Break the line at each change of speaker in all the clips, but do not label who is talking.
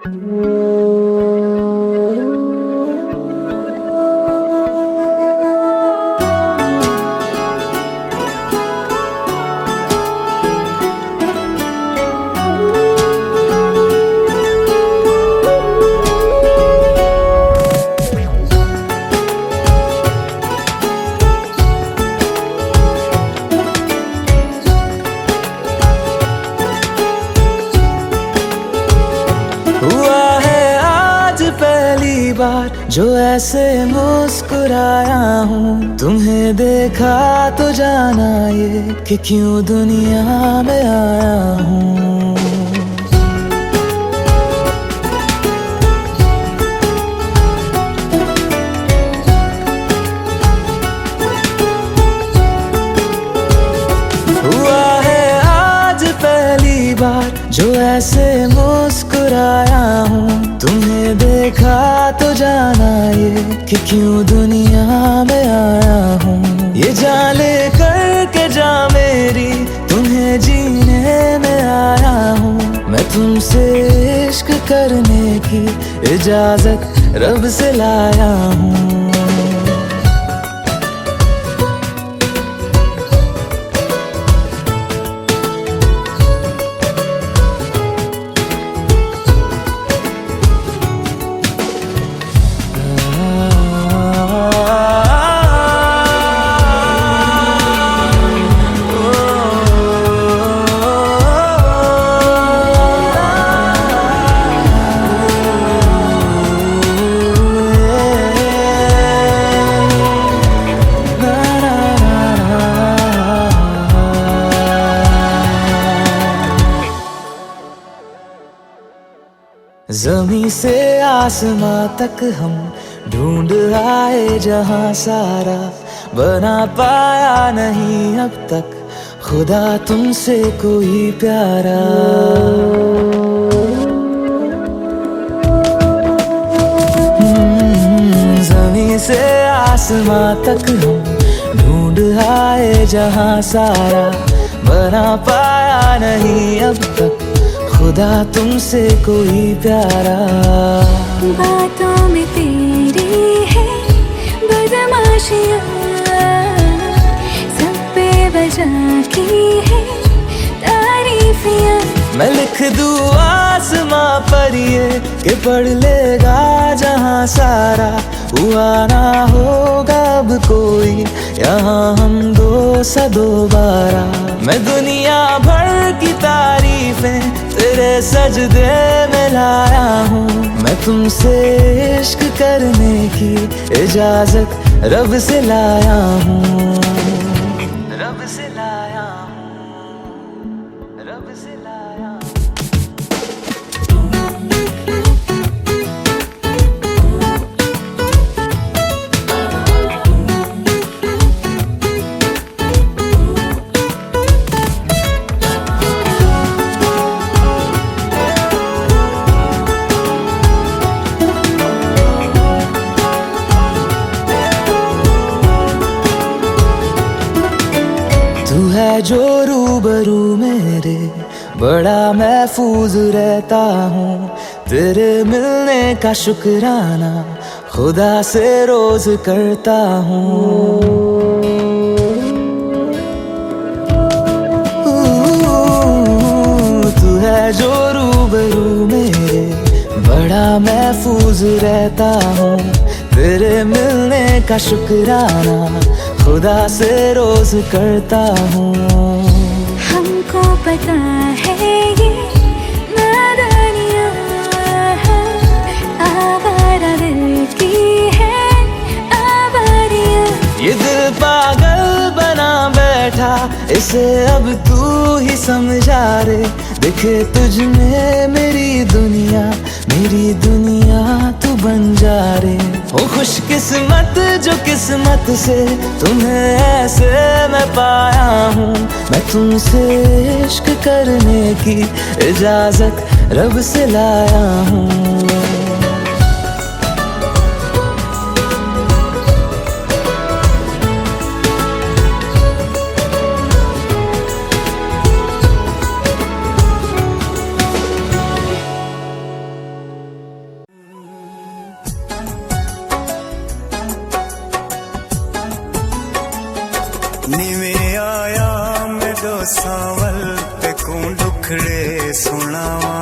हुआ है आज पहली बार जो ऐसे मुस्कुराया हूँ। तुम्हें देखा तो जाना ये कि क्यों दुनिया में आया हूँ। हुआ है आज पहली बार जो ऐसे मुस्कुराया हूँ। तुम्हें देखा तो जाना ये कि क्यों दुनिया में आया हूँ। ये जान ले करके जा मेरी तुम्हें जीने में आया हूँ। मैं तुमसे इश्क करने की इजाजत रब से लाया हूँ। ज़मीं से आसमां तक हम ढूंढ आए जहां सारा, बना पाया नहीं अब तक खुदा तुमसे कोई प्यारा। ज़मीं से आसमां तक हम ढूंढ आए जहां सारा, बना पाया नहीं अब तक खुदा तुमसे कोई प्यारा।
बातों में तेरी है बदमाशियाँ, सब पे वजह की है तारीफियाँ।
मैं लिख दूँ आसमां पर ये कि पढ़ लेगा जहां सारा, हुआ ना होगा अब कोई यहाँ हम दो सा दोबारा। मैं दुनिया भर की तारीफें तेरे सजदे में लाया हूँ। मैं तुमसे इश्क करने की इजाजत रब से लाया हूँ। रब से लाया हूँ, रब से लाया हूँ। तू है जो रूबरू मेरे, बड़ा महफूज रहता हूँ। तेरे मिलने का शुक्राना खुदा से रोज करता हूँ। तू है जो रूबरू मेरे, बड़ा महफूज रहता हूँ। तेरे मिलने का शुक्राना खुदा से रोज करता हूँ।
हमको पता है ये नादानियाँ आवारा दिल की है आवारियाँ।
ये दिल पागल बना बैठा, इसे अब तू ही समझा रे। दिखे तुझ में मेरी दुनिया तू बन जा रे। हो खुशकिस्मत जो किस्मत से तुम्हें ऐसे मैं पाया हूँ। मैं तुमसे इश्क करने की इजाजत रब से लाया हूँ।
नीवें आया मेरे सावल ते को दुखड़े सुनावा।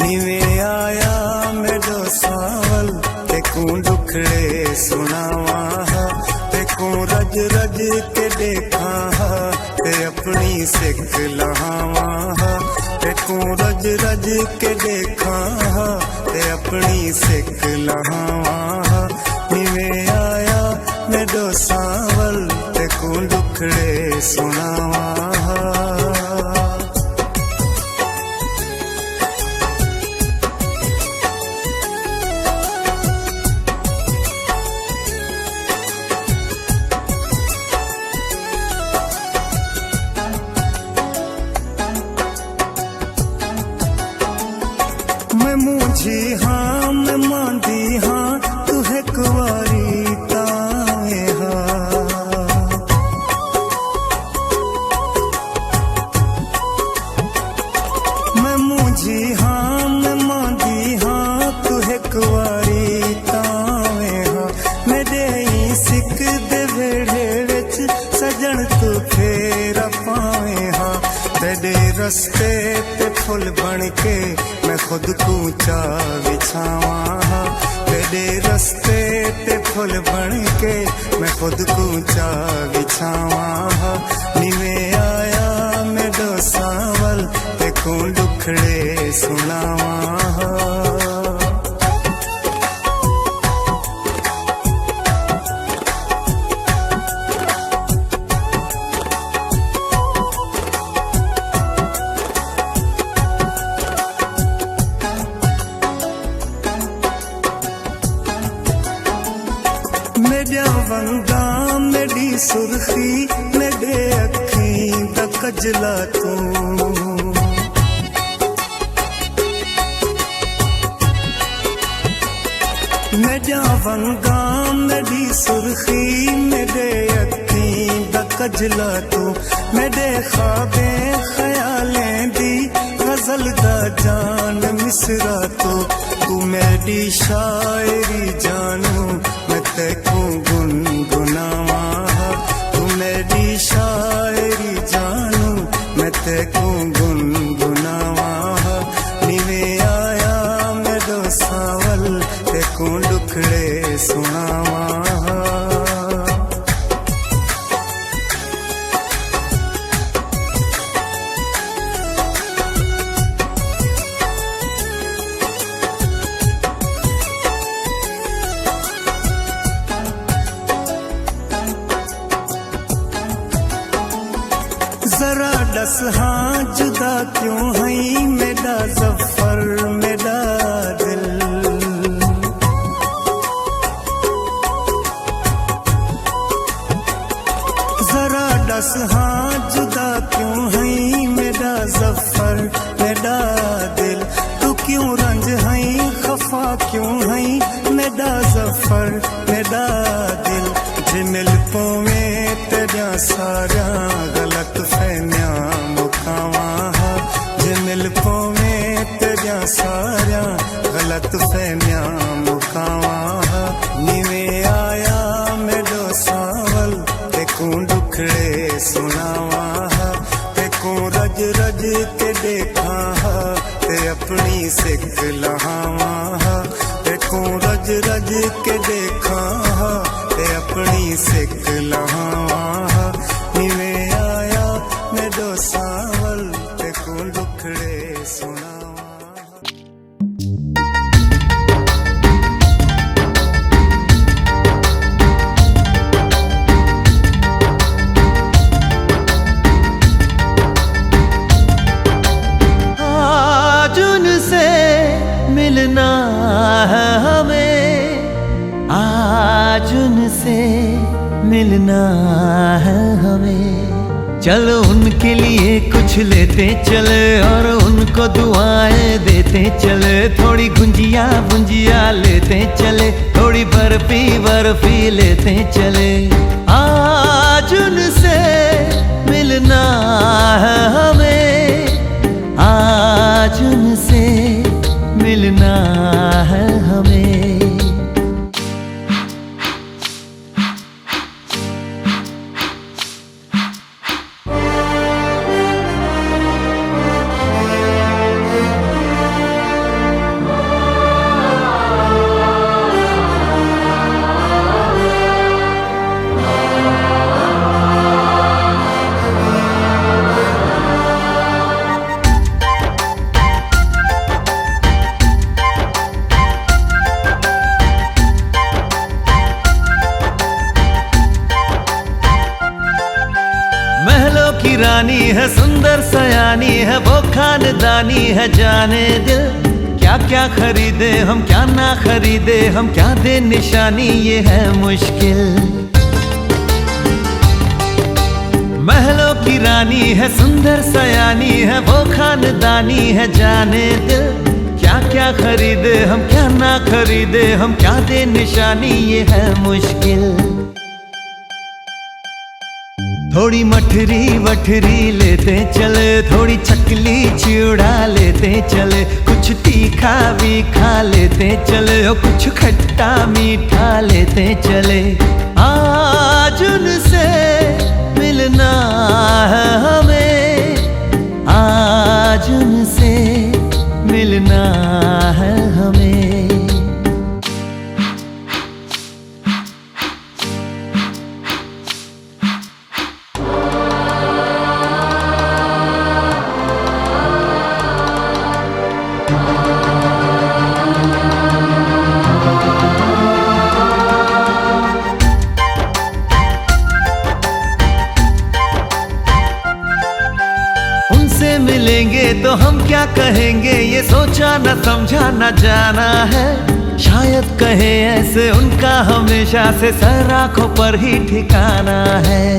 नीवें आया मेरे सावल ते को दुखड़े सुनावा। ते को रज रज के देखा ते अपनी सिख लहावा। ते को रज रज के देखा ते अपनी सिख लहावा। नीवें आया मेरे सावल ते को दुखड़े सुनावा। मैं मुझी हाँ मैं मांदी हाँ तू है कुंवारी ताए हाँ। मैं मुझी हाँ मैं मांदी हाँ तू है कुंवारी ताए हाँ। मेरे ही सिख दे वेड़े विच सजन तू फेरा पाए हाँ। तेरे रस्ते ते फुल बन के मैं खुद कूचा बिछावा। तेरे रस्ते ते फुल बन के मैं खुद कूचा बिछावा। नीवें आया मेरे सावल ते को दुखड़े सुनावा। मेरा वंगा मेरी सुर्खी मेरे अखी दा कजला तू। मेरा वंगा मेरी सुर्खी मेरे अखी दा कजला तू। मेरे ख्वाबे ख्यालें दी गजल दा जान मिसरा तू। तू मेरी शायरी जानू मैं तेको गुनगुनावा। तू मेरी शायरी जानू मैं तेको गुनगुनावा। नीवें आया मेरे सावल तेको दुखड़े सुनावा। जरा दस हाँ जुदा क्यों है मेरा जफर मेरा दिल। जरा दस हाँ जुदा क्यों है मेरा जफर मेरा दिल। तू क्यों रंज है खफा क्यों है मेरा जफर मेरा दिल। जे मिल पोवे तेरा सारा गलत फहमियां मुकावा। जे मिल पोवे तेरा सारा गलत फहमियां मुकावा। नीवें आया मेरे सावल ते को दुखड़े सुनावा। ते को रज रज के देखा ते अपनी सिख लहावा। ते को रज रज के देखा ते अपनी सिख लहावा। नीवें आया मेरे सावल ते को दुखड़े सुनावा।
आज उनसे मिलना है हमें। आज उनसे मिलना है हमें। चलो उनके लिए कुछ लेते चले और उनको दुआएं देते चले। थोड़ी गुंजिया गुंजिया लेते चले, थोड़ी बर्फी बर्फी लेते चले। आज उनसे मिलना है हमें। आज उनसे मिलना है रानी है, सुंदर सयानी है, वो खानदानी है। जाने दिल क्या क्या खरीदे हम, क्या ना खरीदे हम, क्या दे निशानी, ये है मुश्किल। महलों की रानी है, सुंदर सयानी है, वो खानदानी है। जाने दिल क्या क्या खरीदे हम, क्या ना खरीदे हम, क्या दे निशानी, ये है मुश्किल। थोड़ी मठरी वठरी लेते चले, थोड़ी चकली चिड़ा लेते चले, कुछ तीखा भी खा लेते चले, और कुछ खट्टा मीठा लेते चले। आज उनसे मिलना है हमें, आज उनसे मिलना है हमें। मिलेंगे तो हम क्या कहेंगे, ये सोचा न समझा न जाना है। शायद कहे ऐसे उनका हमेशा से सर आँखों पर ही ठिकाना है।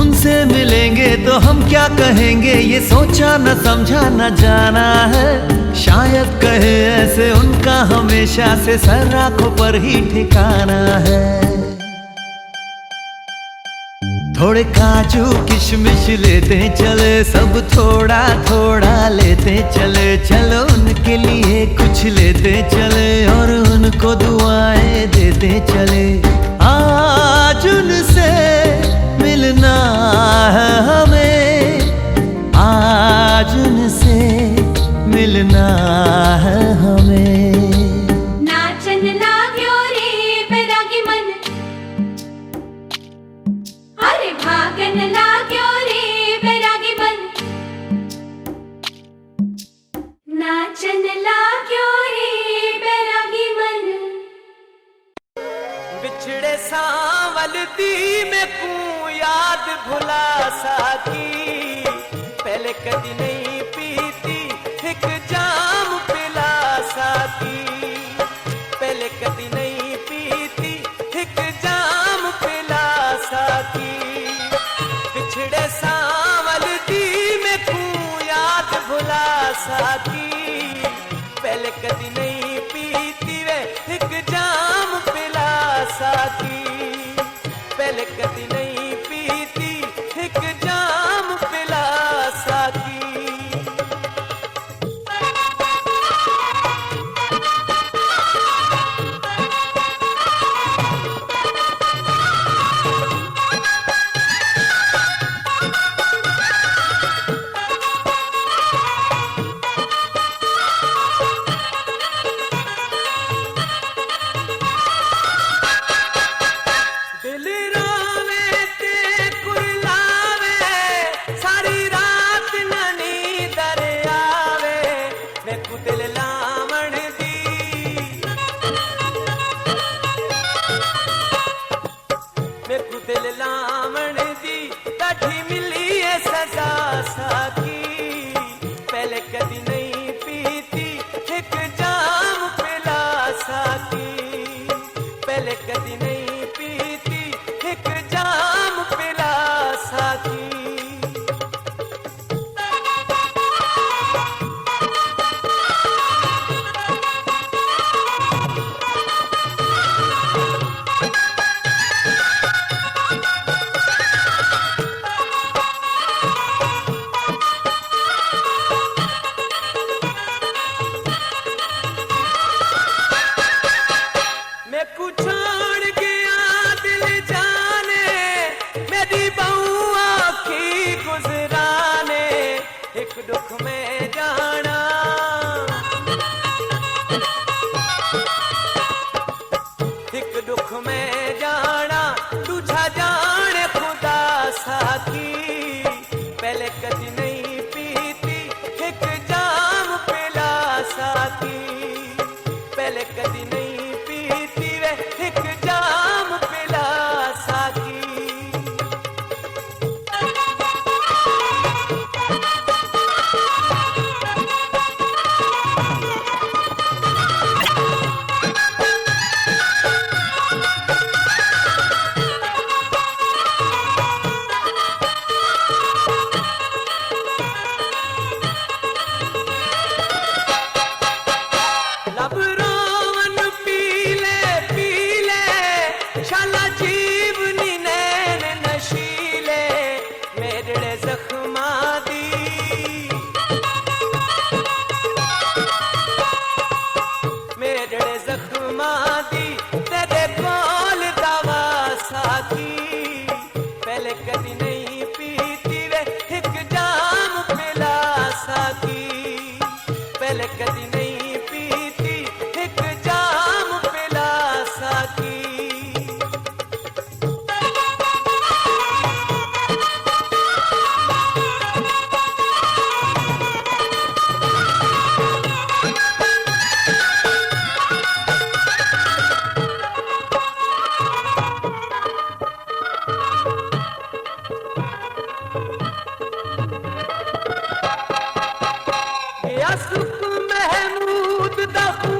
उनसे मिलेंगे तो हम क्या कहेंगे, ये सोचा न समझा न जाना है। शायद कहे ऐसे उनका हमेशा से सर आँखों पर ही ठिकाना है। थोड़े काजू किशमिश लेते चले, सब थोड़ा थोड़ा लेते चले, चलो उनके लिए कुछ लेते चले, और उनको दुआएं देते चले। आज उनसे मिलना है हमें, आज उनसे मिलना है हमें।
नाचन लाग्यो रे बैरागी मन, अरे भागन लाग्यो रे बैरागी मन, नाचन लाग्यो रे बैरागी मन।
बिछड़े सांवल दी में कू याद भुला साकी, पहले कदी नहीं पीती एक जाम पिला साकी, पहले कदी नहीं पीती एक जाम पिला साकी। बिछड़े सांवल दी में कू याद भुला साकी, पहले कदी नहीं पीती वे एक जाम पिला साकी, पहले कदी नहीं पीती एक जाम पिला साकी। दिल लावण दी कठी मिली है सजा साकी, पहले कदी नहीं पीती एक जाम पिला साकी, पहले कदी नहीं पीती एक जाम पिला साकी। दुख में जाना एक दुख में जाना तुझा जाने खुदा साकी, पहले कदी नहीं पीती एक जाम पिला साकी, पहले कदी नहीं पीती वे एक जाम पिला साकी। खुद दा